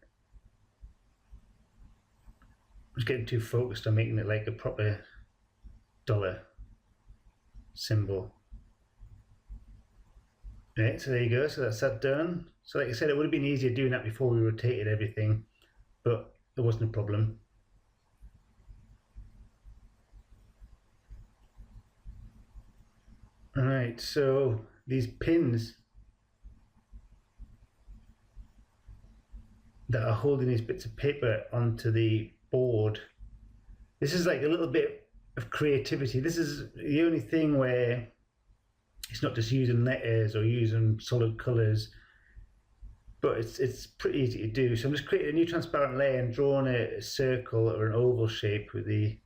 I'm just getting too focused on making it like a proper dollar symbol. Right, so there you go. So that's that done. So like I said, it would have been easier doing that before we rotated everything, but it wasn't a problem. All right, so these pins that are holding these bits of paper onto the board, this is like a little bit of creativity. This is the only thing where it's not just using letters or using solid colors, but it's pretty easy to do. So I'm just creating a new transparent layer and drawing a circle or an oval shape with the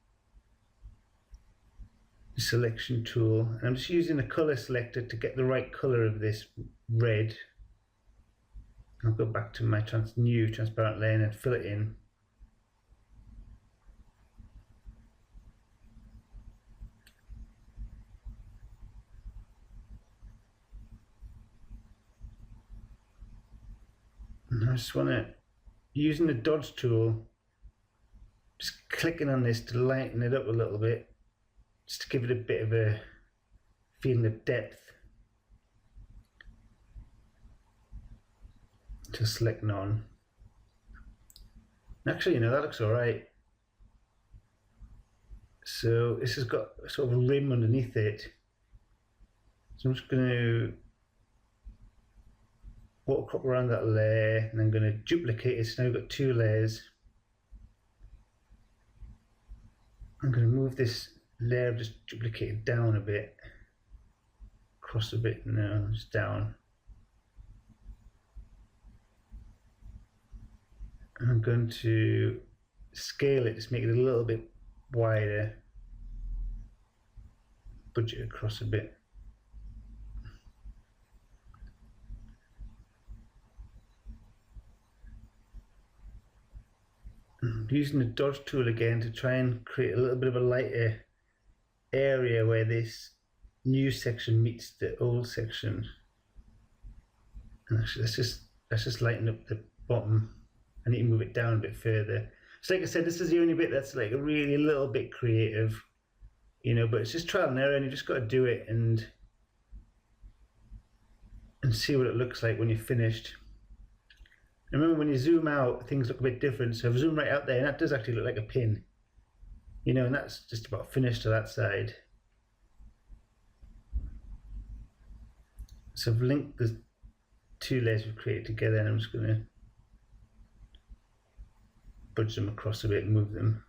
selection tool. And I'm just using the color selector to get the right color of this red. I'll go back to my new transparent layer and fill it in. And I just want to, using the dodge tool, just clicking on this to lighten it up a little bit, just to give it a bit of a feeling of depth. To select none. Actually, that looks all right. So this has got sort of a rim underneath it. So I'm just going to water crop around that layer, and I'm going to duplicate it. So now we've got two layers. I'm going to move this layer, just duplicate it down a bit, across a bit, no, just down. And I'm going to scale it, just make it a little bit wider, budge it across a bit. I'm using the dodge tool again to try and create a little bit of a lighter area where this new section meets the old section. And actually, let's just lighten up the bottom. I need to move it down a bit further. So like I said, this is the only bit that's like a really little bit creative, but it's just trial and error, and you just got to do it and see what it looks like when you're finished. Remember, when you zoom out, things look a bit different. So I've zoomed right out there, and that does actually look like a pin, and that's just about finished to that side. So I've linked the two layers we've created together, and I'm just going to budge them across a bit and move them.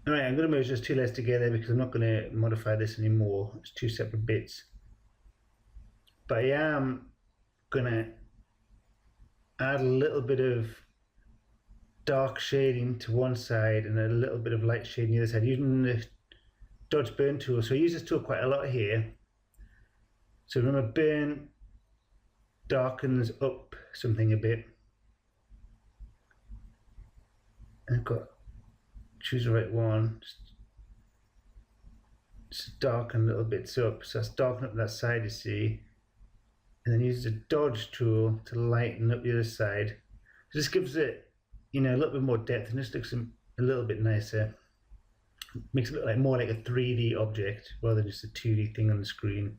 All right, I'm going to merge those two layers together because I'm not going to modify this anymore. It's two separate bits. But I am going to add a little bit of dark shading to one side and a little bit of light shading the other side using the dodge burn tool. So I use this tool quite a lot here. So remember, burn darkens up something a bit. And I've got choose the right one, just darken little bits up. So that's darken up that side, you see, and then use the dodge tool to lighten up the other side. So this gives it, a little bit more depth, and just looks a little bit nicer. Makes it look like more like a 3D object rather than just a 2D thing on the screen.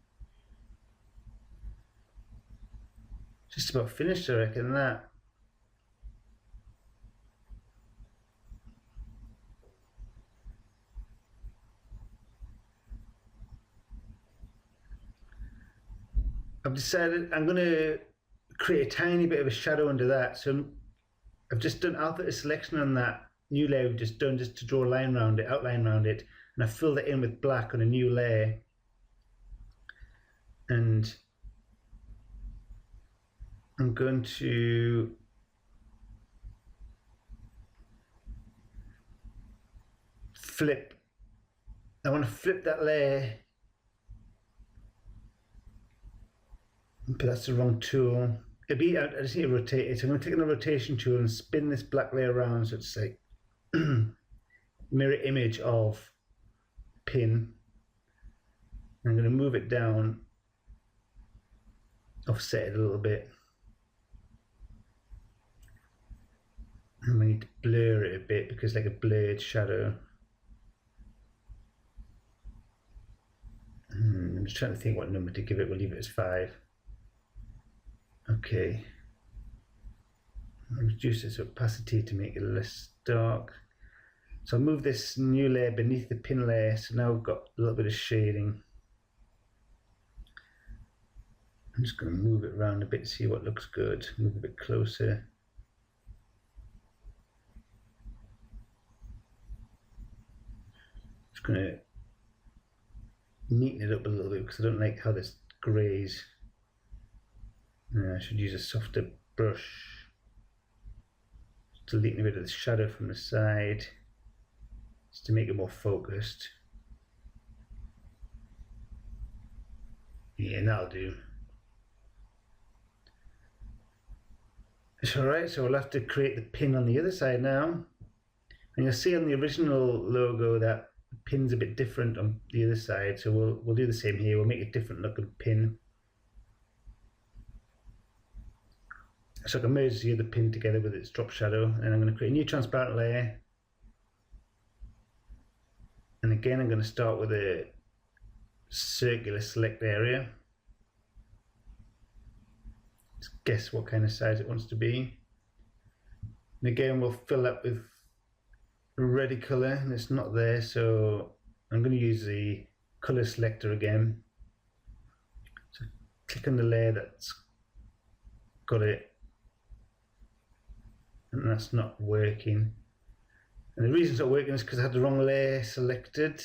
Just about finished, I reckon, that. I've decided I'm going to create a tiny bit of a shadow under that. So I've just done alpha selection on that new layer we've just done, just to draw a line around it, outline around it, and I filled it in with black on a new layer. And I'm going to I want to flip that layer, but that's the wrong tool. I just need to rotate it. So I'm going to take the rotation tool and spin this black layer around so it's like mirror image of pin. I'm going to move it down, offset it a little bit. And we need to blur it a bit because it's like a blurred shadow. I'm just trying to think what number to give it. We'll leave it as 5. Okay. I'll reduce its opacity to make it less dark. So I'll move this new layer beneath the pin layer. So now we've got a little bit of shading. I'm just going to move it around a bit to see what looks good. Move a bit closer. Just going to neaten it up a little bit because I don't like how this grays. I should use a softer brush to neaten a bit of the shadow from the side, just to make it more focused. Yeah, that'll do. It's alright, so we'll have to create the pin on the other side now. And you'll see on the original logo that the pin's a bit different on the other side, so we'll do the same here. We'll make a different looking pin. So I can merge the other pin together with its drop shadow, and I'm going to create a new transparent layer. And again, I'm going to start with a circular select area. Just guess what kind of size it wants to be. And again, we'll fill that with a reddy color, and it's not there, so I'm going to use the color selector again. So click on the layer that's got it, and that's not working. And the reason it's not working is because I had the wrong layer selected.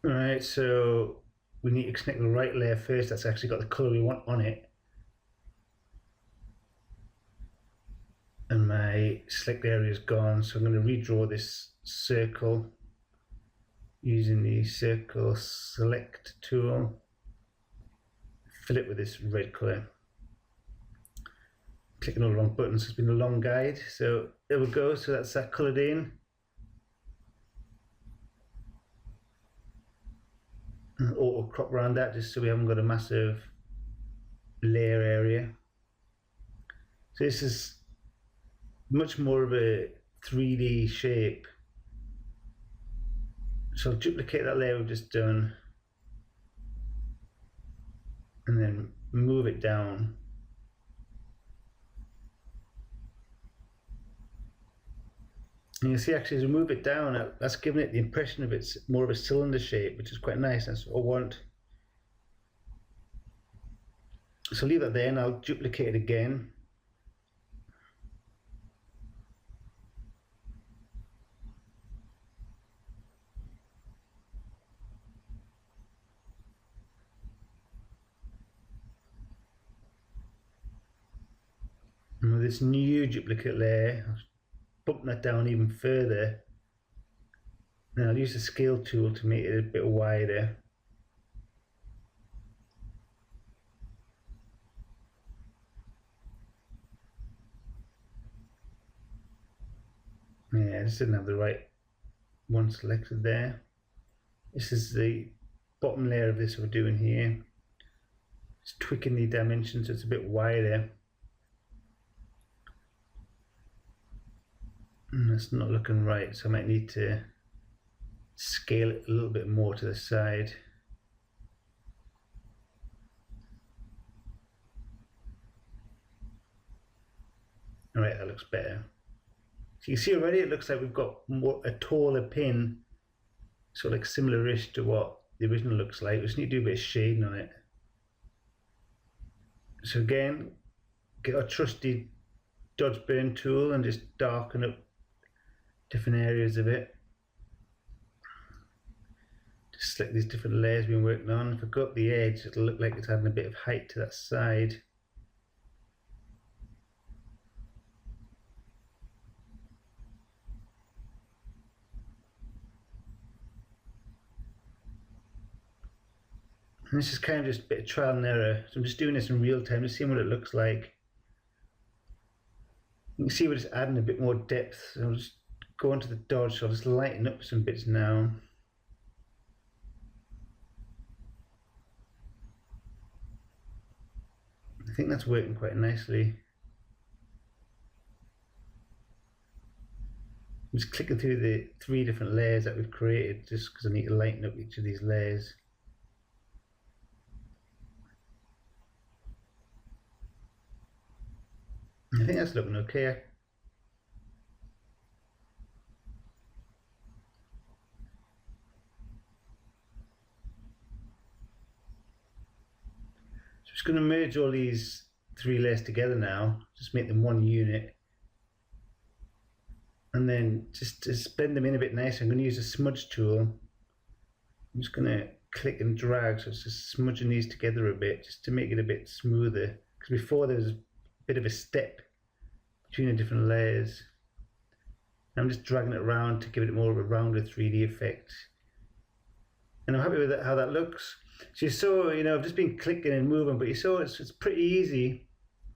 Alright, so we need to select the right layer first. That's actually got the color we want on it. And my select area is gone, so I'm going to redraw this circle using the circle select tool. Fill it with this red color. Clicking all the wrong buttons, it's been a long guide. So there we go, so that's that colored in. And auto crop around that just so we haven't got a massive layer area. So this is much more of a 3D shape. So I'll duplicate that layer we've just done and then move it down. And you'll see actually as we move it down, that's giving it the impression of it's more of a cylinder shape, which is quite nice. That's what I want. So leave that there and I'll duplicate it again. And with this new duplicate layer, I'll bump that down even further. Now I'll use the scale tool to make it a bit wider. Yeah, I just didn't have the right one selected there. This is the bottom layer of this we're doing here. Just tweaking the dimensions so it's a bit wider. And that's not looking right, so I might need to scale it a little bit more to the side. Alright, that looks better. So you can see already it looks like we've got a taller pin, sort of like similar-ish to what the original looks like. We just need to do a bit of shading on it. So again, get our trusty dodge burn tool and just darken up different areas of it. Just select these different layers we've been working on. If I go up the edge, it'll look like it's adding a bit of height to that side. And this is kind of just a bit of trial and error. So I'm just doing this in real time, just seeing what it looks like. You can see we're just adding a bit more depth. So I'll just go onto the dodge, so I'll just lighten up some bits now. I think that's working quite nicely. I'm just clicking through the 3 different layers that we've created just because I need to lighten up each of these layers. I think that's looking okay. So I'm just going to merge all these 3 layers together now, just make them one unit. And then just to blend them in a bit nicer, I'm going to use a smudge tool. I'm just going to click and drag, so it's just smudging these together a bit, just to make it a bit smoother. Because before there was a bit of a step between the different layers. I'm just dragging it around to give it more of a rounded 3D effect. And I'm happy with how that looks. So you saw, I've just been clicking and moving, but you saw it's pretty easy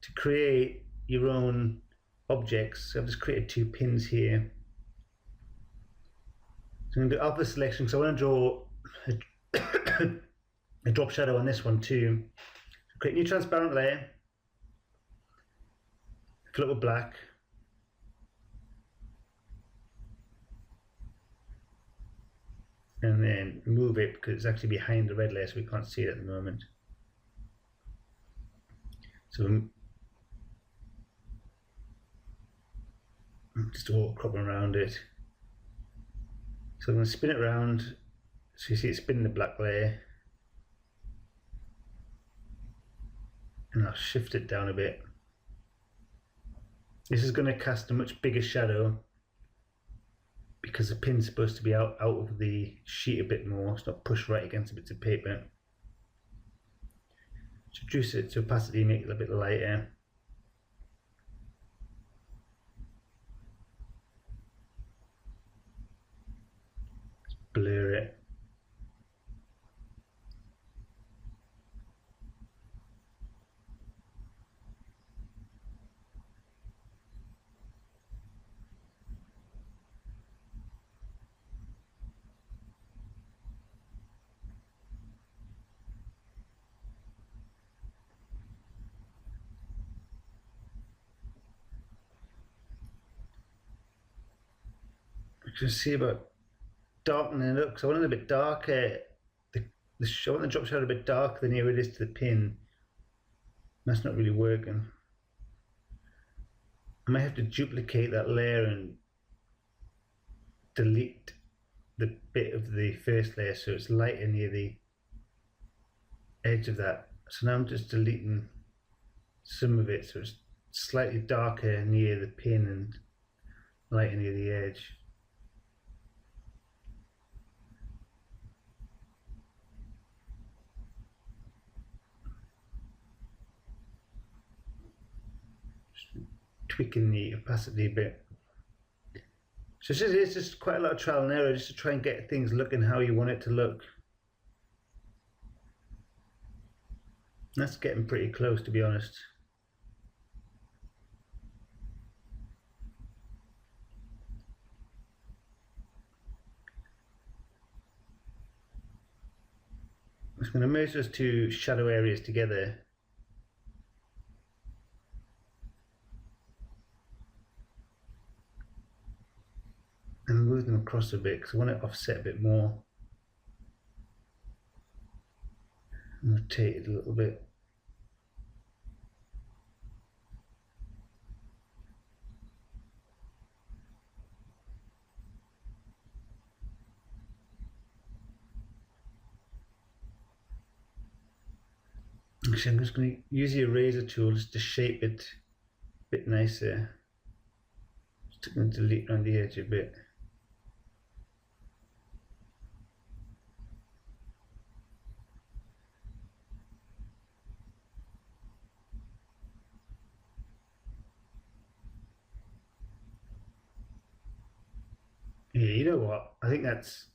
to create your own objects. So I've just created 2 pins here. So I'm going to do alpha selection because I want to draw a drop shadow on this one too. So create a new transparent layer, fill it with black. And then move it because it's actually behind the red layer, so we can't see it at the moment. So I'm just all cropping around it. So I'm going to spin it around so you see it spinning the black layer. And I'll shift it down a bit. This is going to cast a much bigger shadow because the pin's supposed to be out of the sheet a bit more. It's not pushed right against bits of paper. So reduce its opacity, make it a bit lighter. Blur it. Just see about darkening it up because I want it a bit darker. I want the drop shadow a bit darker than here it is to the pin. That's not really working. I might have to duplicate that layer and delete the bit of the first layer so it's lighter near the edge of that. So now I'm just deleting some of it so it's slightly darker near the pin and lighter near the edge. Tweaking the opacity a bit. So it's just quite a lot of trial and error just to try and get things looking how you want it to look. That's getting pretty close, to be honest. I'm just going to merge those 2 shadow areas together. And move them across a bit because I want it offset a bit more. Rotate it a little bit. Actually, I'm just going to use the eraser tool just to shape it a bit nicer. Just going to delete around the edge a bit. Yeah, you know what? I think that's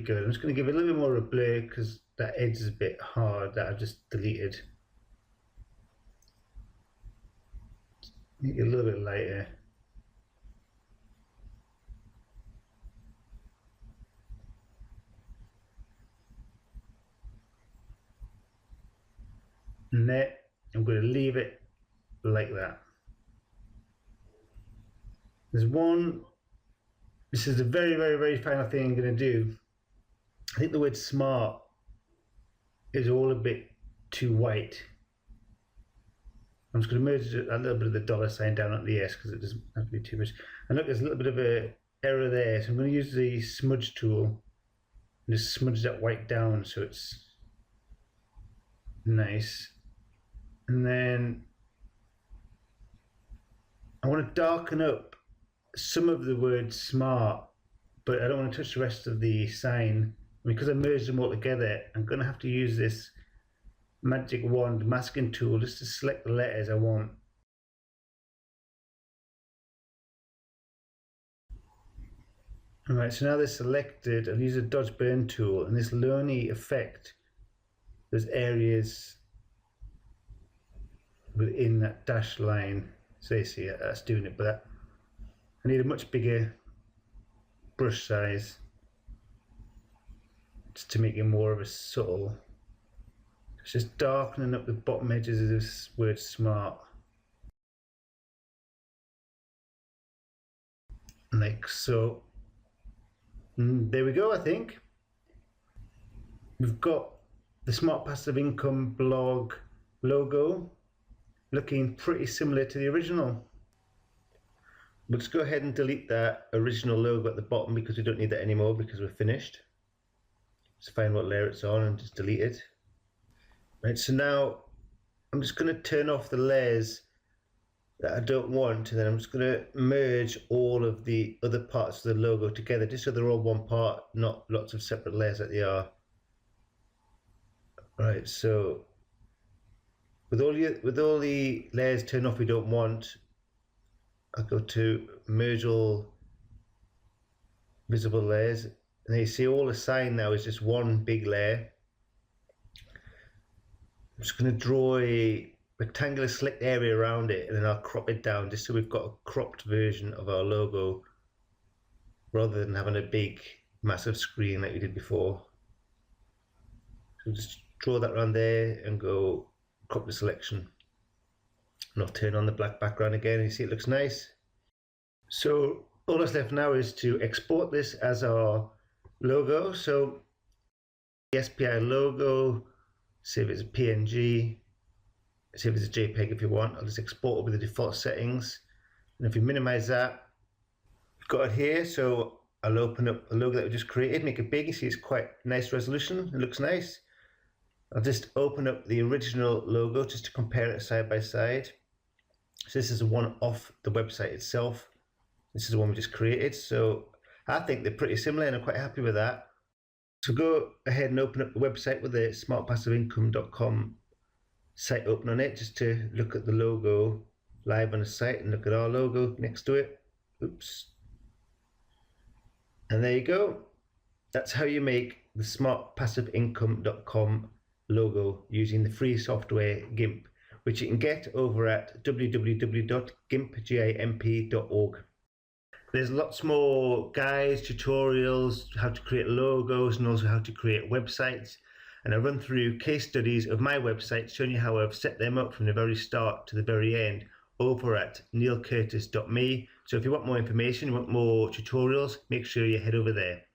good. I'm just going to give it a little bit more of a blur because that edge is a bit hard that I've just deleted. Make it a little bit lighter. And there, I'm going to leave it like that. There's one, this is the very final thing I'm going to do. I think the word smart is all a bit too white. I'm just going to merge a little bit of the dollar sign down at the S because it doesn't have to be too much. And look, there's a little bit of a error there. So I'm going to use the smudge tool and just smudge that white down so it's nice. And then I want to darken up some of the word smart, but I don't want to touch the rest of the sign. Because I merged them all together, I'm going to have to use this magic wand masking tool just to select the letters I want. Alright, so now they're selected, I'll use the dodge burn tool, and this will only affect those areas within that dashed line. So you see that's doing it, but I need a much bigger brush size just to make it more of a subtle. It's just darkening up the bottom edges of this word smart. Like so. And there we go, I think. We've got the Smart Passive Income blog logo looking pretty similar to the original. Let's go ahead and delete that original logo at the bottom because we don't need that anymore because we're finished. Just find what layer it's on and just delete it. Right, so now I'm just going to turn off the layers that I don't want, and then I'm just going to merge all of the other parts of the logo together just so they're all one part, not lots of separate layers like they are. Right, so with all the layers turned off we don't want, I'll go to merge all visible layers, and you see all the sign now is just one big layer. I'm just going to draw a rectangular select area around it, and then I'll crop it down just so we've got a cropped version of our logo rather than having a big massive screen like we did before. So just draw that around there and go crop the selection, and I'll turn on the black background again, and you see it looks nice. So all that's left now is to export this as our logo. So the SPI logo, save it as a PNG, save it as a JPEG if you want. I'll just export it with the default settings, and if you minimize that, we've got it here. So I'll open up the logo that we just created, make it big. You see it's quite nice resolution, it looks nice. I'll just open up the original logo just to compare it side by side. So this is the one off the website itself. This is the one we just created. So I think they're pretty similar and I'm quite happy with that. So go ahead and open up the website with the smartpassiveincome.com site open on it just to look at the logo live on the site and look at our logo next to it. Oops. And there you go. That's how you make the smartpassiveincome.com logo using the free software GIMP, which you can get over at www.gimp.org. There's lots more guides, tutorials, how to create logos and also how to create websites. And I run through case studies of my website showing you how I've set them up from the very start to the very end over at neilcurtis.me. So if you want more information, you want more tutorials, make sure you head over there.